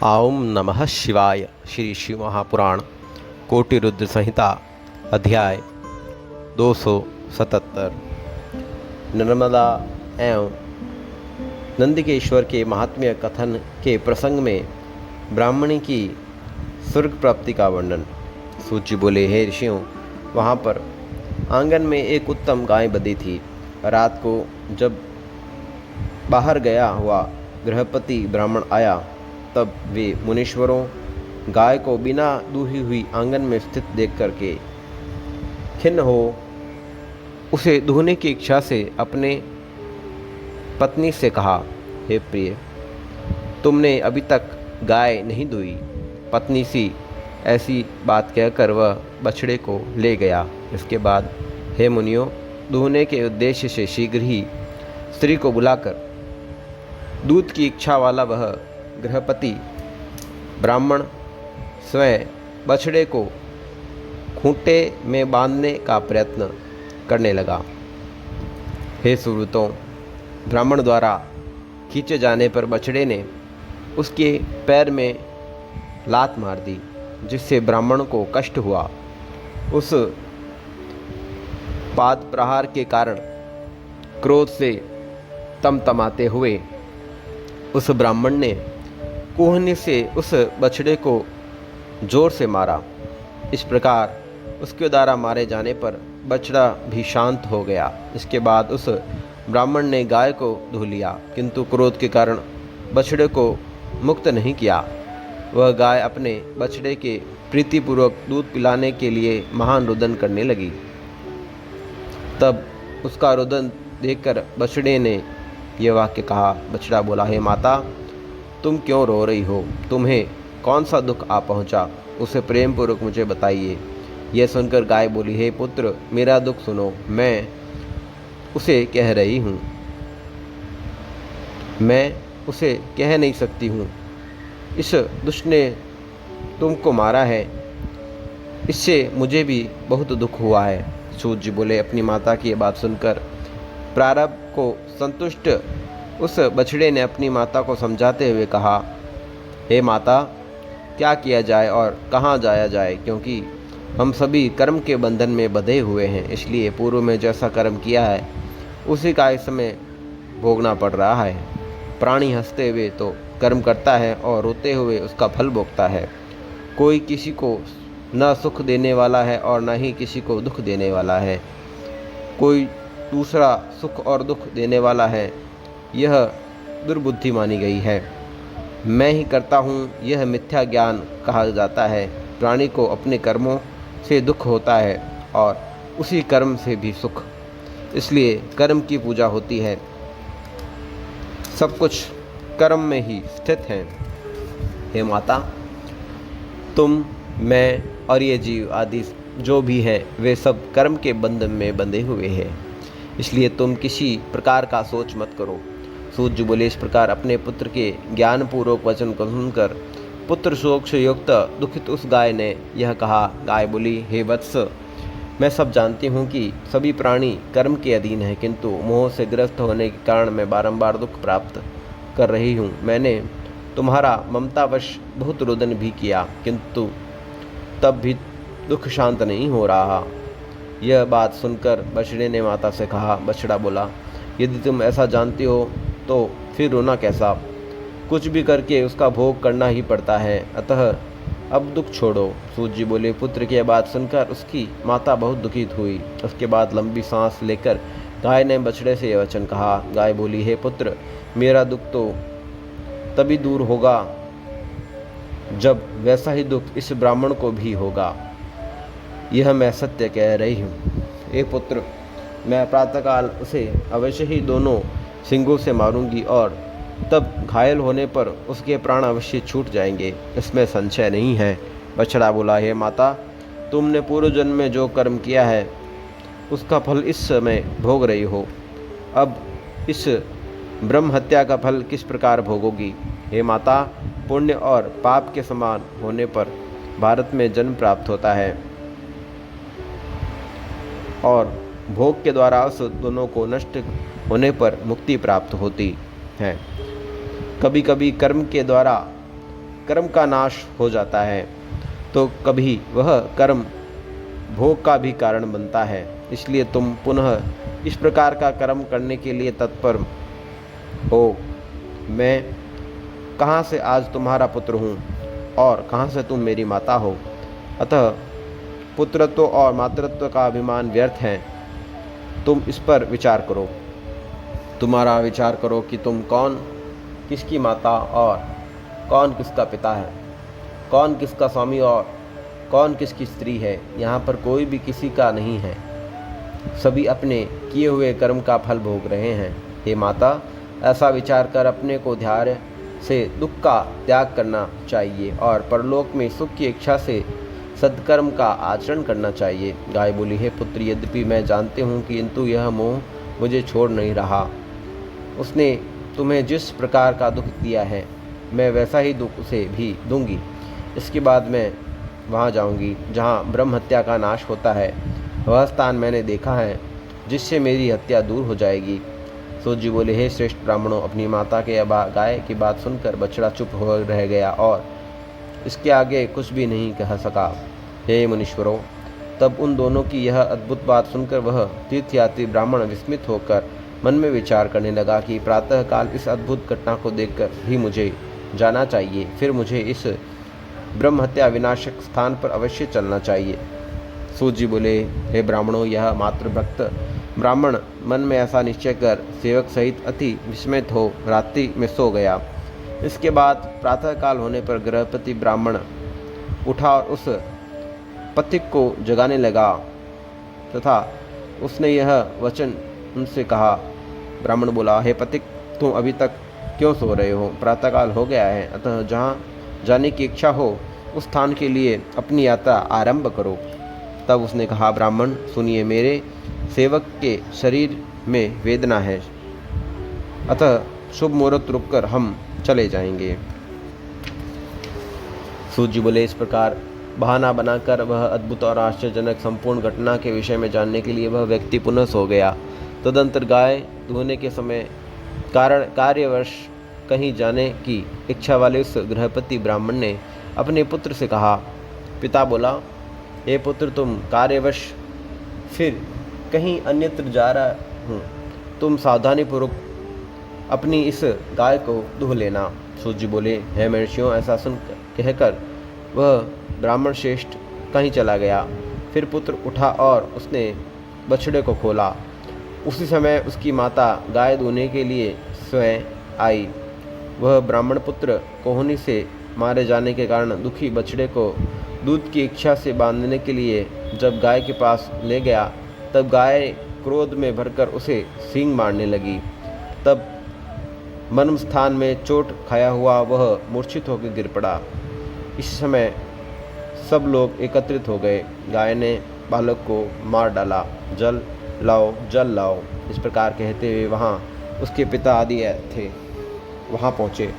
ओम नमः शिवाय। श्री शिव महापुराण कोटि रुद्र संहिता अध्याय 277। नर्मदा एवं नंदिकेश्वर के महात्म्य कथन के प्रसंग में ब्राह्मणी की स्वर्ग प्राप्ति का वर्णन। सूची बोले, हे ऋषियों, वहाँ पर आंगन में एक उत्तम गाय बंधी थी। रात को जब बाहर गया हुआ गृहपति ब्राह्मण आया, तब वे मुनीश्वरों गाय को बिना दूही हुई आंगन में स्थित देख करके खिन्न हो उसे दूहने की इच्छा से अपने पत्नी से कहा, हे प्रिय, तुमने अभी तक गाय नहीं दुही। पत्नी सी ऐसी बात कहकर वह बछड़े को ले गया। इसके बाद, हे मुनियों, दूहने के उद्देश्य से शीघ्र ही स्त्री को बुलाकर दूध की इच्छा वाला वह गृहपति ब्राह्मण स्वयं बछड़े को खूंटे में बांधने का प्रयत्न करने लगा। हे सुहृतों, ब्राह्मण द्वारा खींचे जाने पर बछड़े ने उसके पैर में लात मार दी, जिससे ब्राह्मण को कष्ट हुआ। उस पाद प्रहार के कारण क्रोध से तमतमाते हुए उस ब्राह्मण ने कोहनी से उस बछड़े को जोर से मारा। इस प्रकार उसके द्वारा मारे जाने पर बछड़ा भी शांत हो गया। इसके बाद उस ब्राह्मण ने गाय को धो लिया, किंतु क्रोध के कारण बछड़े को मुक्त नहीं किया। वह गाय अपने बछड़े के प्रीतिपूर्वक दूध पिलाने के लिए महान रुदन करने लगी। तब उसका रुदन देखकर बछड़े ने यह वाक्य कहा। बछड़ा बोला, हे माता, तुम क्यों रो रही हो? तुम्हें कौन सा दुख आ पहुंचा? उसे प्रेम पूर्वक मुझे बताइए। यह सुनकर गाय बोली, हे पुत्र, मेरा दुख सुनो। मैं उसे कह रही हूँ, मैं उसे कह नहीं सकती हूँ। इस दुष्ट ने तुमको मारा है, इससे मुझे भी बहुत दुख हुआ है। सूत जी बोले, अपनी माता की यह बात सुनकर प्रारब्ध को संतुष्ट उस बछड़े ने अपनी माता को समझाते हुए कहा, हे माता, क्या किया जाए और कहाँ जाया जाए, क्योंकि हम सभी कर्म के बंधन में बंधे हुए हैं। इसलिए पूर्व में जैसा कर्म किया है उसी का इस समय भोगना पड़ रहा है। प्राणी हंसते हुए तो कर्म करता है और रोते हुए उसका फल भोगता है। कोई किसी को न सुख देने वाला है और न ही किसी को दुख देने वाला है। कोई दूसरा सुख और दुख देने वाला है, यह दुर्बुद्धि मानी गई है। मैं ही करता हूँ, यह मिथ्या ज्ञान कहा जाता है। प्राणी को अपने कर्मों से दुख होता है और उसी कर्म से भी सुख, इसलिए कर्म की पूजा होती है। सब कुछ कर्म में ही स्थित है। हे माता, तुम, मैं और ये जीव आदि जो भी है, वे सब कर्म के बंधन में बंधे हुए हैं। इसलिए तुम किसी प्रकार का सोच मत करो। सूत जी बोले, इस प्रकार अपने पुत्र के ज्ञानपूर्वक वचन को सुनकर पुत्र शोक से युक्त दुखित उस गाय ने यह कहा। गाय बोली, हे वत्स, मैं सब जानती हूँ कि सभी प्राणी कर्म के अधीन हैं, किंतु मोह से ग्रस्त होने के कारण मैं बारंबार दुख प्राप्त कर रही हूँ। मैंने तुम्हारा ममतावश बहुत रुदन भी किया, किंतु तब भी दुख शांत नहीं हो रहा। यह बात सुनकर बछड़े ने माता से कहा। बछड़ा बोला, यदि तुम ऐसा जानती हो तो फिर रोना कैसा? कुछ भी करके उसका भोग करना ही पड़ता है, अतः अब दुख छोड़ो। सूत जी बोले, पुत्र की यह बात सुनकर उसकी माता बहुत दुखित हुई। उसके बाद लंबी सांस लेकर गाय ने बछड़े से यह वचन कहा। गाय बोली, हे पुत्र, मेरा दुख तो तभी दूर होगा जब वैसा ही दुख इस ब्राह्मण को भी होगा। यह मैं सत्य कह रही हूँ। हे पुत्र, मैं प्रातःकाल उसे अवश्य ही दोनों सिंगों से मारूंगी और तब घायल होने पर उसके प्राण अवश्य छूट जाएंगे, इसमें संशय नहीं है। बछड़ा बोला, हे माता, तुमने पूर्व जन्म में जो कर्म किया है उसका फल इस समय भोग रही हो। अब इस ब्रह्म हत्या का फल किस प्रकार भोगोगी? हे माता, पुण्य और पाप के समान होने पर भारत में जन्म प्राप्त होता है और भोग के द्वारा उस दोनों को नष्ट होने पर मुक्ति प्राप्त होती है। कभी कभी कर्म के द्वारा कर्म का नाश हो जाता है तो कभी वह कर्म भोग का भी कारण बनता है। इसलिए तुम पुनः इस प्रकार का कर्म करने के लिए तत्पर हो। मैं कहाँ से आज तुम्हारा पुत्र हूँ और कहाँ से तुम मेरी माता हो। अतः पुत्रत्व और मातृत्व का अभिमान व्यर्थ है। तुम इस पर विचार करो। तुम्हारा विचार करो कि तुम कौन किसकी माता और कौन किसका पिता है, कौन किसका स्वामी और कौन किसकी स्त्री है। यहाँ पर कोई भी किसी का नहीं है, सभी अपने किए हुए कर्म का फल भोग रहे हैं। हे माता, ऐसा विचार कर अपने को धैर्य से दुख का त्याग करना चाहिए और परलोक में सुख की इच्छा से सत्कर्म का आचरण करना चाहिए। गाय बोली, हे पुत्र, यद्यपि मैं जानती हूँ किंतु यह मोह मुझे छोड़ नहीं रहा। उसने तुम्हें जिस प्रकार का दुख दिया है मैं वैसा ही दुख उसे भी दूंगी। इसके बाद मैं वहाँ जाऊँगी जहाँ ब्रह्म हत्या का नाश होता है। वह स्थान मैंने देखा है जिससे मेरी हत्या दूर हो जाएगी। सूत जी बोले, हे श्रेष्ठ ब्राह्मणों, अपनी माता के गाय की बात सुनकर बछड़ा चुप हो रह गया और इसके आगे कुछ भी नहीं कह सका। हे मुनीश्वरों, तब उन दोनों की यह अद्भुत बात सुनकर वह तीर्थयात्री ब्राह्मण विस्मित होकर मन में विचार करने लगा कि प्रातःकाल इस अद्भुत घटना को देखकर भी मुझे जाना चाहिए, फिर मुझे इस ब्रह्म हत्या विनाशक स्थान पर अवश्य चलना चाहिए। सूत जी बोले, हे ब्राह्मणों, यह मातृभक्त ब्राह्मण मन में ऐसा निश्चय कर सेवक सहित अति विस्मित हो रात्रि में सो गया। इसके बाद प्रातःकाल होने पर गृहपति ब्राह्मण उठा और उस पथिक को जगाने लगा तथा उसने यह वचन उनसे कहा। ब्राह्मण बोला, हे पथिक, तुम अभी तक क्यों सो रहे हो? प्रातःकाल हो गया है, अतः जहाँ जाने की इच्छा हो उस स्थान के लिए अपनी यात्रा आरंभ करो। तब उसने कहा, ब्राह्मण सुनिए, मेरे सेवक के शरीर में वेदना है, अतः शुभ मुहूर्त रुककर हम चले जाएंगे। सूत जी बोले, इस प्रकार बहाना बनाकर वह अद्भुत और आश्चर्यजनक संपूर्ण घटना के विषय में जानने के लिए वह व्यक्ति पुनः सो गया। तदंतर गाय धोने के समय कार्यवश कहीं जाने की इच्छा वाले उस गृहपति ब्राह्मण ने अपने पुत्र से कहा। पिता बोला, हे पुत्र, तुम कार्यवश फिर कहीं अन्यत्र जा रहा हूँ, तुम सावधानीपूर्वक अपनी इस गाय को दुह लेना। सूत जी बोले, हे महर्षियों, ऐसा सुन कहकर वह ब्राह्मण श्रेष्ठ कहीं चला गया। फिर पुत्र उठा और उसने बछड़े को खोला। उसी समय उसकी माता गाय दूहने के लिए स्वयं आई। वह ब्राह्मण पुत्र कोहनी से मारे जाने के कारण दुखी बछड़े को दूध की इच्छा से बांधने के लिए जब गाय के पास ले गया, तब गाय क्रोध में भरकर उसे सींग मारने लगी। तब मर्म स्थान में चोट खाया हुआ वह मूर्छित होकर गिर पड़ा। इस समय सब लोग एकत्रित हो गए। गाय ने बालक को मार डाला। जल लाओ, जल लाओ, इस प्रकार कहते हुए वहाँ उसके पिता आदि थे, वहाँ पहुँचे।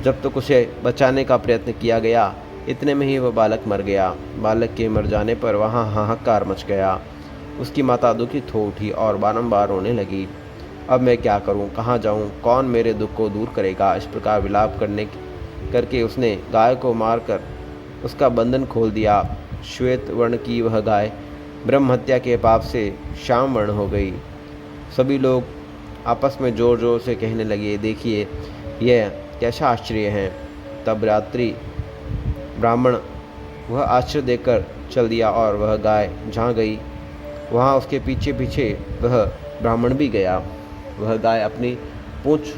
जब तक उसे बचाने का प्रयत्न किया गया, इतने में ही वह बालक मर गया। बालक के मर जाने पर वहाँ हाहाकार मच गया। उसकी माता दुखित हो उठी और बारंबार रोने लगी। अब मैं क्या करूं, कहाँ जाऊं, कौन मेरे दुख को दूर करेगा? इस प्रकार विलाप करके उसने गाय को मारकर उसका बंधन खोल दिया। श्वेत वर्ण की वह गाय ब्रह्म हत्या के पाप से श्याम वर्ण हो गई। सभी लोग आपस में जोर जोर से कहने लगे, देखिए यह कैसा आश्चर्य है। तब रात्रि ब्राह्मण वह आश्चर्य देखकर चल दिया और वह गाय जहाँ गई वहाँ उसके पीछे पीछे वह ब्राह्मण भी गया। वह गाय अपनी पूंछ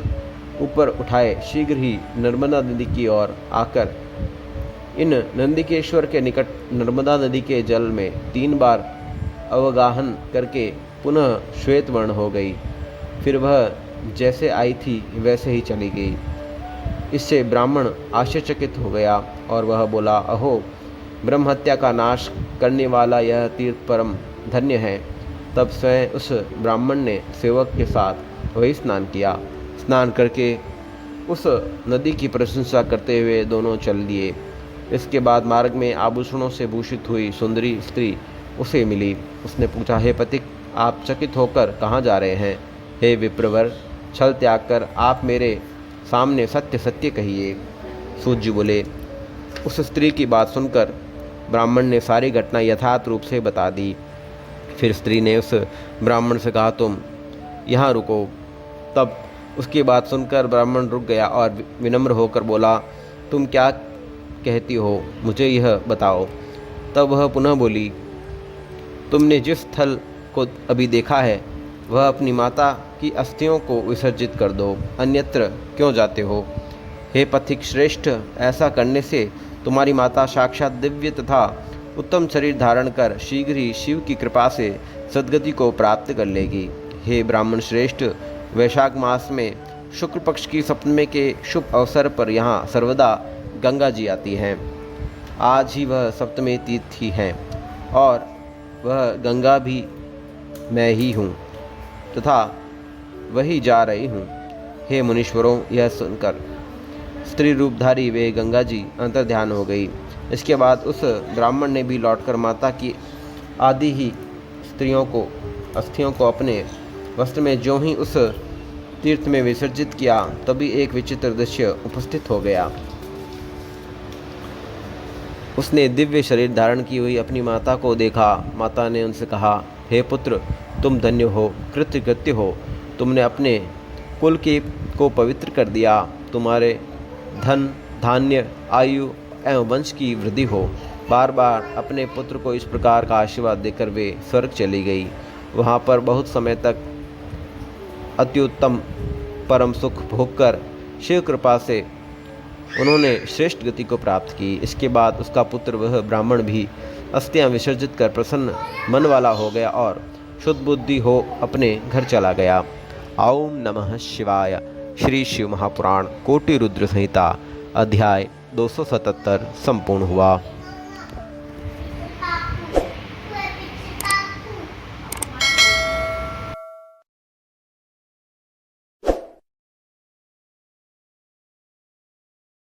ऊपर उठाए शीघ्र ही नर्मदा नदी की ओर आकर इन नंदिकेश्वर के निकट नर्मदा नदी के जल में 3 बार अवगाहन करके पुनः श्वेत वर्ण हो गई। फिर वह जैसे आई थी वैसे ही चली गई। इससे ब्राह्मण आश्चर्यचकित हो गया और वह बोला, अहो, ब्रह्म हत्या का नाश करने वाला यह तीर्थ परम धन्य है। तब स्वयं उस ब्राह्मण ने सेवक के साथ वही स्नान किया। स्नान करके उस नदी की प्रशंसा करते हुए दोनों चल दिए। इसके बाद मार्ग में आभूषणों से भूषित हुई सुंदरी स्त्री उसे मिली। उसने पूछा, हे पथिक, आप चकित होकर कहाँ जा रहे हैं? हे विप्रवर, छल त्याग कर आप मेरे सामने सत्य सत्य कहिए। सूत जी बोले, उस स्त्री की बात सुनकर ब्राह्मण ने सारी घटना यथार्थ रूप से बता दी। फिर स्त्री ने उस ब्राह्मण से कहा, तुम यहाँ रुको। तब उसकी बात सुनकर ब्राह्मण रुक गया और विनम्र होकर बोला, तुम क्या कहती हो, मुझे यह बताओ। तब वह पुनः बोली, तुमने जिस स्थल को अभी देखा है वह अपनी माता की अस्थियों को विसर्जित कर दो, अन्यत्र क्यों जाते हो। हे पथिक श्रेष्ठ, ऐसा करने से तुम्हारी माता साक्षात दिव्य तथा उत्तम शरीर धारण कर शीघ्र ही शिव की कृपा से सद्गति को प्राप्त कर लेगी। हे ब्राह्मण श्रेष्ठ, वैशाख मास में शुक्ल पक्ष की सप्तमी के शुभ अवसर पर यहाँ सर्वदा गंगा जी आती हैं। आज ही वह सप्तमी तिथि है और वह गंगा भी मैं ही हूँ तथा वही जा रही हूँ। हे मुनीश्वरों, यह सुनकर स्त्री रूपधारी वे गंगा जी अंतर्ध्यान हो गई। इसके बाद उस ब्राह्मण ने भी लौटकर माता की आदि ही अस्थियों को अपने वस्त्र में ज्यों ही उस तीर्थ में विसर्जित किया, तभी एक विचित्र दृश्य उपस्थित हो गया। उसने दिव्य शरीर धारण की हुई अपनी माता को देखा। माता ने उनसे कहा, हे पुत्र, तुम धन्य हो, कृतकृत्य हो, तुमने अपने कुल को पवित्र कर दिया। तुम्हारे धन धान्य आयु एवं वंश की वृद्धि हो। बार बार अपने पुत्र को इस प्रकार का आशीर्वाद देकर वे स्वर्ग चली गई। वहाँ पर बहुत समय तक अत्युत्तम परम सुख भोगकर शिव कृपा से उन्होंने श्रेष्ठ गति को प्राप्त की। इसके बाद उसका पुत्र वह ब्राह्मण भी अस्थियां विसर्जित कर प्रसन्न मन वाला हो गया और शुद्ध बुद्धि हो अपने घर चला गया। ओम नमः शिवाय। श्री शिव महापुराण कोटि रुद्र संहिता अध्याय 277 संपूर्ण हुआ।